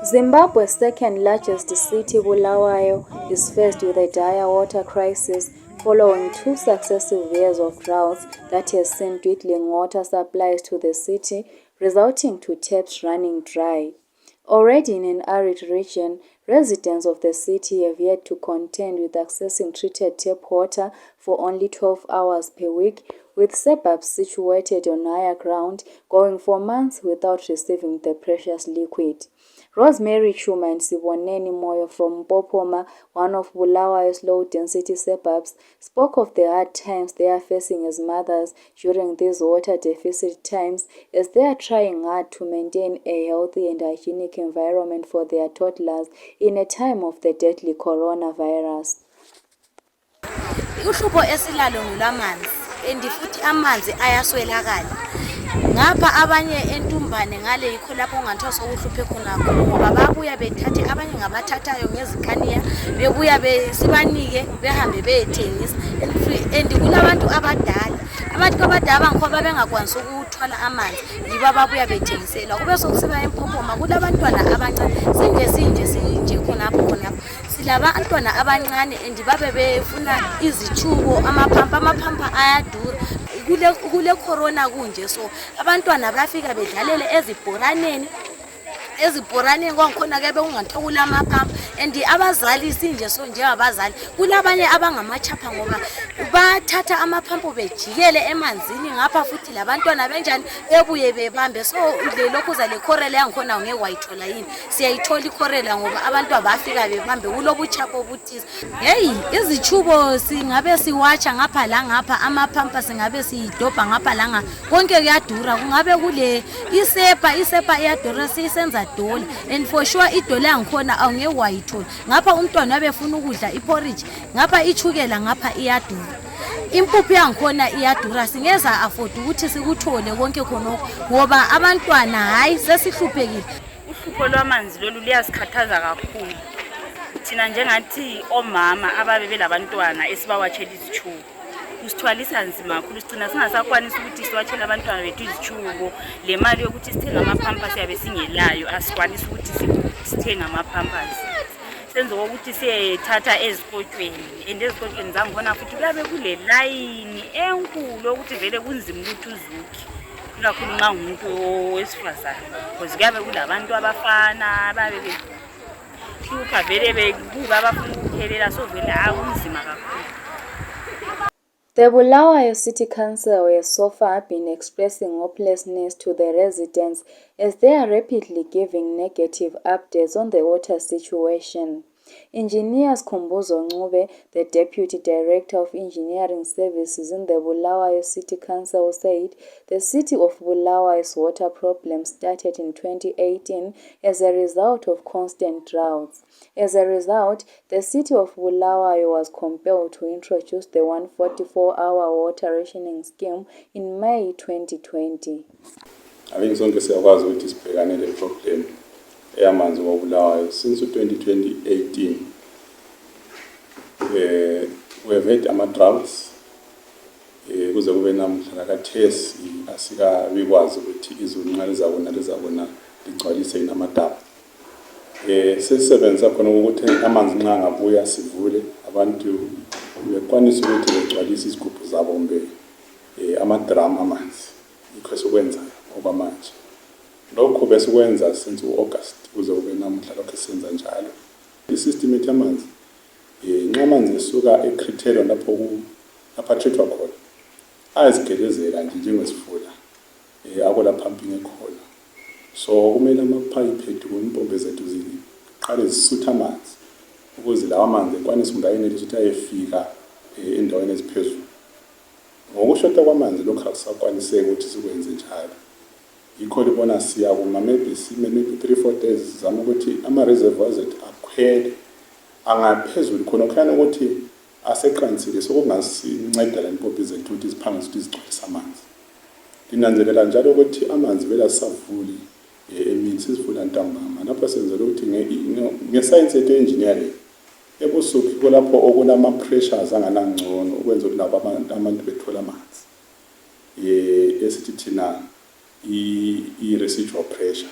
Zimbabwe's second largest city, Bulawayo, is faced with a dire water crisis following 2 successive years of droughts that has seen dwindling water supplies to the city, resulting to taps running dry. Already in an arid region, residents of the city have yet to contend with accessing treated tap water for only 12 hours per week, with suburbs situated on higher ground going for months without receiving the precious liquid. Rosemary Chuma and Siboneni Moyo from Popoma, one of Bulawayo's low-density suburbs, spoke of the hard times they are facing as mothers during these water deficit times, as they are trying hard to maintain a healthy and hygienic environment for their toddlers in a time of the deadly coronavirus. Uhlupho esilalo ngulamanzi endifuthi amanzi ayaswelakala ngapha abanye entumbane ngale yikho lapho ngathiwa sokuhluphe khona ngoba babuya bethathe abanye ngabathathayo ngezikaniya bebuya besibanike behambe beyethengisa and kulabantu abadala bangikho bengakwanisa ukuthwala amanzi yiba babuya bethengisela kube sokusiba empopoma kulabantwana abancane sinje khonapho silabantwana abancane and babe befuna izitshubo amaphampa ayadura kule corona kunje so abantwana bafika bedlalele ezibhoraneni konkhona ke bekungathiwa kulamaphampa and abazali sinje so njengabazali kulabanye abangamachapha ngoba bathatha amaphampa bejikele emanzini ngapha futhi labantwana benjani bebuye bebambe so lokho zale corela yangikhona ngeke wayithola yini siyayithola icorela ngoba abantu abafika bebambe kulobuchapho obuthisa hey izichubo singabe siwacha ngapha la ngapha amaphampa singabe siyidobha ngapha la konke kuyadura kungabe kule isepa iyadura sisenza dola and for sure idola yangikhona awungeke wayithola ngapha umntwana abefuna ukudla iporridge ngapha ichukela ngapha iyadura impuphu yangikhona iyadura singeza afford ukuthi sikuthole konke khonoko ngoba abantwana hayi sesihluphekile. Uhlupho lwamanzi lolu liyasikhathaza kakhulu thina njengathi omama ababe belabantwana esibawatshela izichubo kusithwalisa nzima kakhulu sicina singasakwanisa ukuthi siwatshele abantwana bethu izichubo le mali yokuthi sithenga amaphampa siyabe singelayo asikwanisa ukuthi sithenga amaphampa senzo ukuthi siyethatha ezikotshweni and ezikotshweni zangikhona futhi kuyabe kule layini enkulu ukuthi vele kunzima ukuthi uzuke kakhulu nxa ngumuntu wesifazane because kuyabe kulabantu abafana babe behlupha vele bekuba abafuna ukuphelela so vele akunzima kakhulu. The Bulawayo City Council has so far been expressing hopelessness to the residents as they are rapidly giving negative updates on the water situation. Engineer Khumbuzo Ncube, the Deputy Director of Engineering Services in the Bulawayo City Council, said the city of Bulawayo's water problem started in 2018 as a result of constant droughts. As a result, the city of Bulawayo was compelled to introduce the 144-hour water rationing scheme in May 2020. I think sonke siyakwazi ukuthi sibhekane le problem eyamanzi wobulawayo since 2018. We have had ama-droughts kuze kube namhla ka-test asikabikwazi ukuthi izulu nxa lizabona ligcwalise inamadamu. Sesisebenzisa khona ukuthi amanzi nxa ngabuya sivule abantu bekwanisa ukuthi begcwalise izigubhu zabo kumbe amadramu amanzi yikho sikwenzayo okwamanje. Lokho besikwenza since August kuze kube namhla lokho senza njalo. Isystem ethi amanzi nxa amanzi esuka ecriterion lapha treatwa khona ayizigelezela nje njengesifula akola pumping ekhona. So kumele amapipe ethu impompe zethu ziqale zisutha amanzi ukuze lawa amanzi ekwanisa umndaweni ukuthi ayefika endaweni eziphezulu. Ngokushota kwamanzi lokho akusakwaniseki ukuthi sikwenze njalo. Yikho libona siyakuma maybe 3-4 days zama ukuthi ama-reservoirs ethu akhwele angaphezulu khona khona ukuthi aseqansile sokungasinceda le mpompi zethu ukuthi ziphangise ukuthi zigcwalise amanzi. Nginanzelela njalo ukuthi amanzi vele asavuli emini sisivula ntambama lapho senzela ukuthi ngesayensi yethu engineering ebusuku lapho okunama pressures anganangcono ukwenza ukuthi labo abantu bethola amanzi esithi thina i-residual pressure.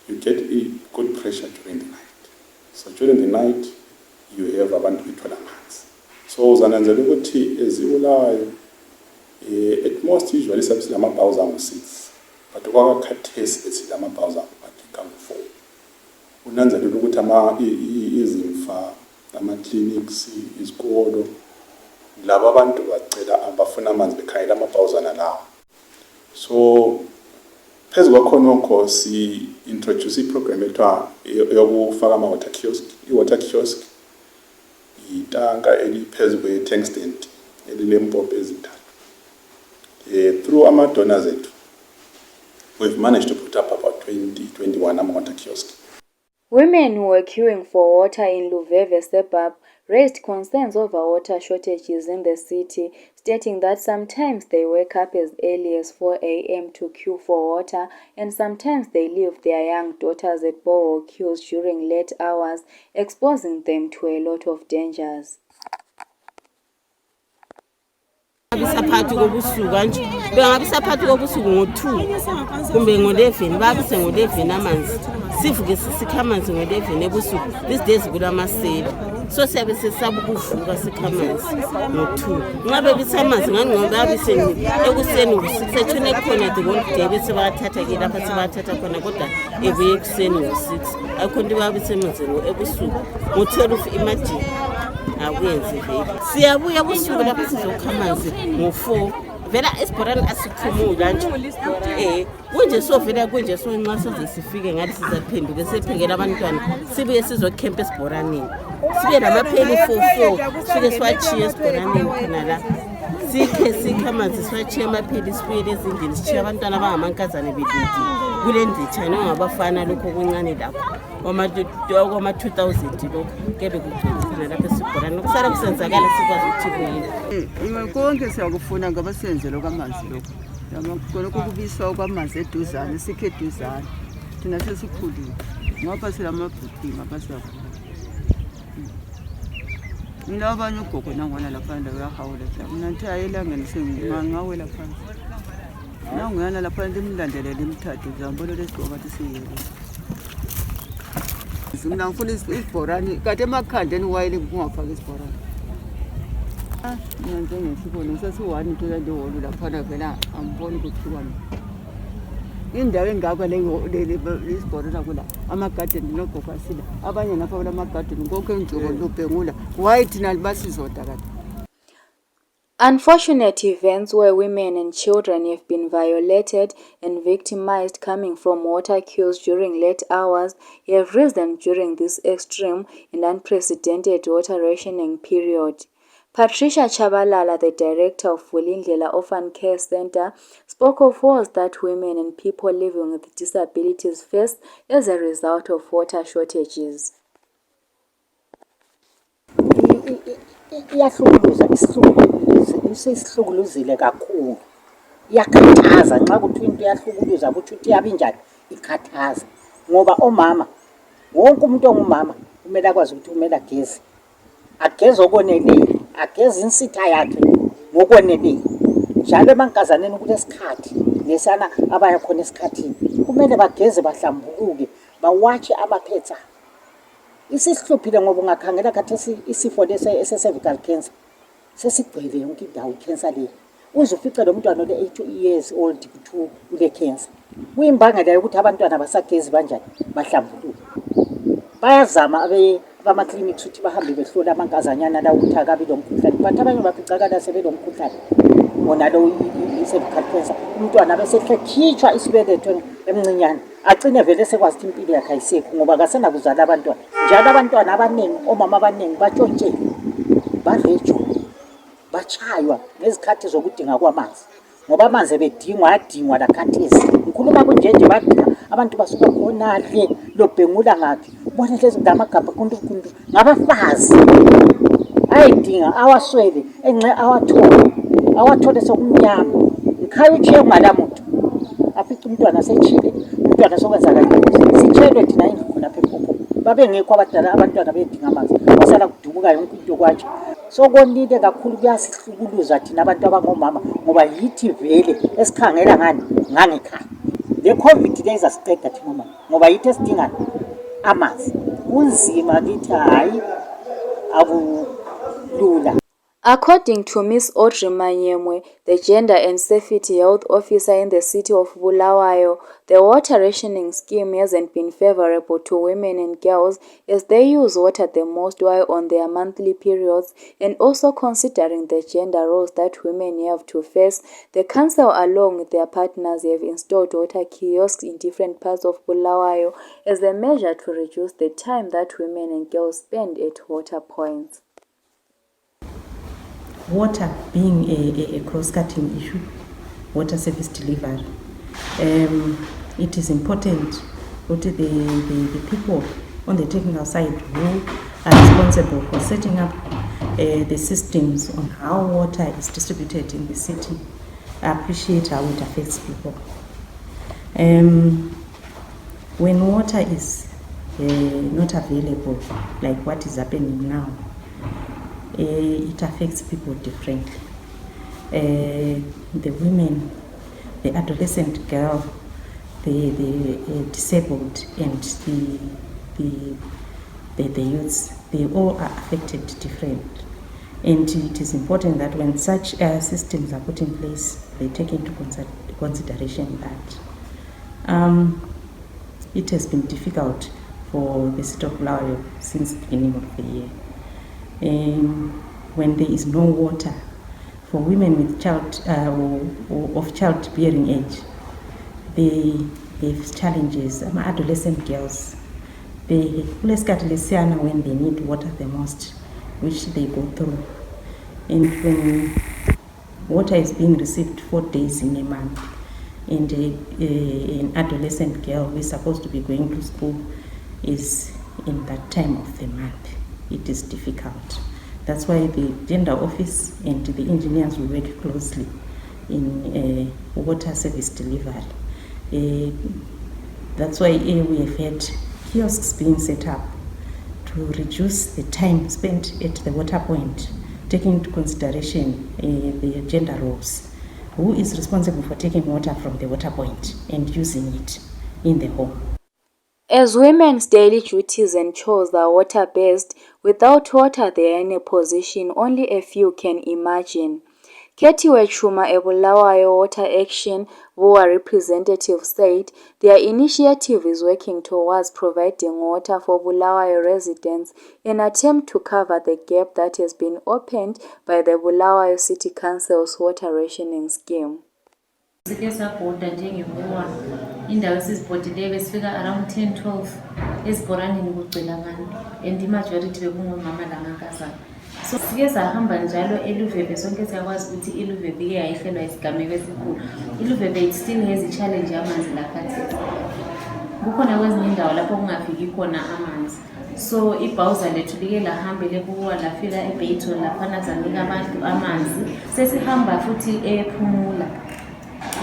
You get a good pressure during the night. So during the night, you have abantu bethola amanzi. So uzananzela ukuthi eziBulawayo at most usually sabisela amabhawuzi angu-6, but okwakhathesi besila amabhawuzi angu-4. Unanzelela ukuthi izimfa, ama-clinics, izikolo, labo abantu bacela abafuna amanzi bekhangela amabhawuzana lawo. So phezu kwakhonokho si-introduce iprogram yokufaka ama-water kiosk. I-water kiosk itanka eliphezu kwe-tank stand elilempopo ezintathu. Through ama-donors ethu, we've managed to put up about 21 ama-water kiosk. Women who were queuing for water in Luveve suburb raised concerns over water shortages in the city, stating that sometimes they wake up as early as 4 a.m. to queue for water, and sometimes they leave their young daughters at borehole queues during late hours, exposing them to a lot of dangers. Abisaphathi kobusuku kanje bengabisaphathi kobusuku ngo2 kumbe ngo11 babise ngo11 amanzi sivuke sisikhamanzi ngo11 ebusuku. These days kulamaseli so siyabe sesaba ukuvuka sikhamanzi ngo2 ngabe bisamanzi ngangqoba babiseni ekuseni usithethune khona the whole day bese bayathatha ke lapha sibathatha khona kodwa ebuye ekuseni ngo6 akhonto babisemanzi ebusuku ngo12 imagine akuyenzi vele siyabuya busuku lapho sizokha amanzi ngo4 vela esibhorani asiphumula nje kunje so vela kunje so nxa size sifike ngathi sizaphenduka sephekela abantwana sibuye sizokhempa esibhoraneni sibe namapheli 44 sifike siwachiye esibhoraneni khona la sikhe amanzi siwachiye amapheli sifike ezindlini sichiye abantwana abangamankazana bedludi kule nditshana ngabafana lokho kuncane lapho kwama 2000 lokho kebe kukhona lapho esibhorani nokusala kusenzakala sikwazi ukuthi kuyini konke siyakufuna ngoba senzelo kwamanzi lokho konke kubiswa kwamanzi eduzane sikhe eduzane thina sesikhulile ngoba silamabhuti ngapha siyafuna mina abanye ugogo nangwana lapha ndawo yahawula la mina nthi ayelangeni sengingawela phansi nangwana lapha ndimlandelela imthathu ngiyambona lesigoma siyele mina ngifuna isibhorani kade emakhandeni wayele kungafaka isibhorani mina njengesibona sesi-1 to the whole laphana vela angiboni ukuthiwani indawo engakho isibhorana kula amagadeni nogogo asila abanye napha kula magadeni konke njobo lubhengula why thina libasizoda kade. Unfortunate events where women and children have been violated and victimized coming from water queues during late hours have risen during this extreme and unprecedented water rationing period. Patricia Chabalala, the director of Vulindlela Orphan Care Center, spoke of woes that women and people living with disabilities face as a result of water shortages. Iyahlukuluza isihlukuluzile kakhulu iyakhathaza nxa kuthi into iyahlukuluza ukuthi iyabinjani ikhathaza ngoba omama wonke umuntu ongumama kumele akwazi ukuthi kumele ageze okoneleyo ageze insitha yakhe ngokoneleyo njalo emankazaneni kulesikhathi lesana abaya khona esikhathini kumele bageze bahlambuluke bawatshe amaphetha. Isihluphile ngoba ungakhangela khathesi isifo ese-cervical cancer sesigcwele yonke indawo cancer le uzufice lo mntwana ole 8 years old kuthi ule cancer kuyimbangela yokuthi abantwana basagezi banjani bahlambuluke bayazama abama-clinics ukuthi bahambe behlola amankazanyana la ukuthi akabi lo mkhuhlane but abanye baficakala sebelo mkhuhlane wona lo i-cervical cancer umntwana besekhitshwa isibeletho emncinyane agcine vele sekwazi ukuthi impilo yakhe ayisekho ngoba kasenakuzala abantwana njalo abantwana abaningi omama abaningi batshontshelwe barejwa bachaywa ngezikhathi zokudinga kwamanzi ngoba amanzi bedingwa lakhathesi ngikhuluma kunjenje badinga abantu basuka khonale lobhengula ngaphi bona lezi ngamagabha kuntu ngabafazi ayidinga awaswele enxe awathole sokumnyama ngikhaya utshiye ngalamuntu afice umntwana setshile, umntwana sokwenzakala sitshelwe thina indlu khonapha ephopho babengekho abadala abantwana bedinga amanzi kwasala kudumuka yonke into kwatsha. So konile kakhulu kuyasihlukuluza thina abantu abangomama ngoba yithi vele esikhangela ngani ngangekhaya. Le COVID le izasiqeda thina mama ngoba yithi esidingana amanzi. Kunzima kithi hayi akulula. According to Ms. Audrey Manyemwe, the Gender and Safety Health Officer in the city of Bulawayo, the water rationing scheme hasn't been favorable to women and girls as they use water the most while on their monthly periods, and also considering the gender roles that women have to face. The council along with their partners have installed water kiosks in different parts of Bulawayo as a measure to reduce the time that women and girls spend at water points. Water being a cross-cutting issue, water service delivery, it is important that the people on the technical side who are responsible for setting up the systems on how water is distributed in the city appreciate how it affects people. When water is not available, like what is happening now, it affects people differently. The women, the adolescent girl, the disabled, and the youths, they all are affected differently. And it is important that when such systems are put in place, they take into consideration that it has been difficult for the city of Bulawayo since the beginning of the year. When there is no water for women with child or of childbearing age, they have challenges. Adolescent girls, they when they need water the most, which they go through. And when water is being received 4 days in a month, and an adolescent girl who is supposed to be going to school is in that time of the month, it is difficult. That's why the gender office and the engineers will work closely in water service delivery. That's why we have had kiosks being set up to reduce the time spent at the water point, taking into consideration the gender roles. Who is responsible for taking water from the water point and using it in the home? As women's daily duties and chores are water-based, without water they are in a position only a few can imagine. Katie Wechuma, a Bulawayo Water Action VOA representative, said their initiative is working towards providing water for Bulawayo residents in an attempt to cover the gap that has been opened by the Bulawayo City Council's water rationing scheme. Sike sabhoda njengebuwa indawo esizibhodileyo besifika around 10-12 ezibhoraneni kugcwele abantu and imajority bekungomama lamankazana. So sike sahamba njalo eLuveve, sonke siyakwazi ukuthi iLuveve ike yayihlelwa isigameko esikhulu. iLuveve it still has i-challenge yamanzi lakhathesi. Kukhona kwezinye indawo lapho kungafiki khona amanzi. So ibhawuza lethu like lahambele kuwa lafika eBayton laphana sanika abantu amanzi. Sesihamba futhi ePhumula.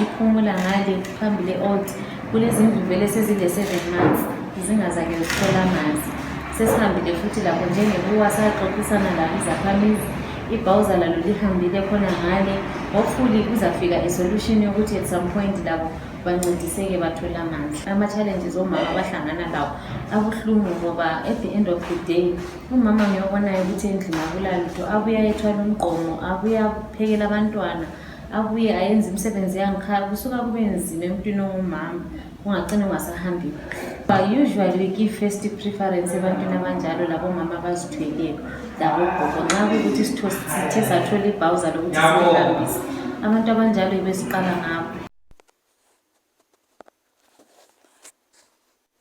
Iphumula ngale phambili old kulezi ndlu vele sezile 7 months zingazake zithola amanzi. Sesihambile futhi lapho njengebuwa saxoxisana labo izakhamizi, ibhawuza lalo lihambile khona ngale. Hopefully kuzafika isolution yokuthi at some point labo bancediseke bathola amanzi. Ama-challenges omama abahlangana lawo abuhlungu ngoba at the end of the day umama ngiyobonayo ukuthi endlini akulalutho, abuya ethwala umgqomo, abuya phekela abantwana, abuye ayenza imisebenzi yangikhaya, kusuka kube nzima emntwini ongumama ungagcina ungasahambi. Usually we give first preference ebantwini abanjalo labo mama abazithweleyo labo gogo. Nxa kuyukuthi sithe sathola ibhawuza lokuthi sibehambise, abantu abanjalo ibesiqala ngabo.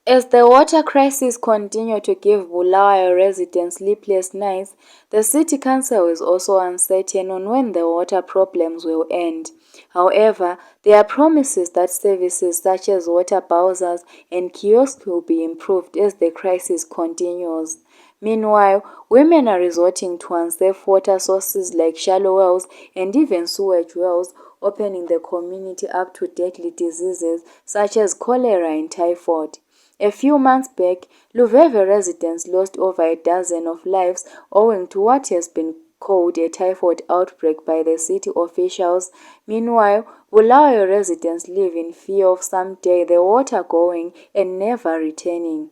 As the water crisis continues to give Bulawayo residents sleepless nights, the City Council is also uncertain on when the water problems will end. However, there are promises that services such as water bowsers and kiosks will be improved as the crisis continues. Meanwhile, women are resorting to unsafe water sources like shallow wells and even sewage wells, opening the community up to deadly diseases such as cholera and typhoid. A few months back, Luveve residents lost over a dozen of lives owing to what has been called a typhoid outbreak by the city officials. Meanwhile, Bulawayo residents live in fear of someday the water going and never returning.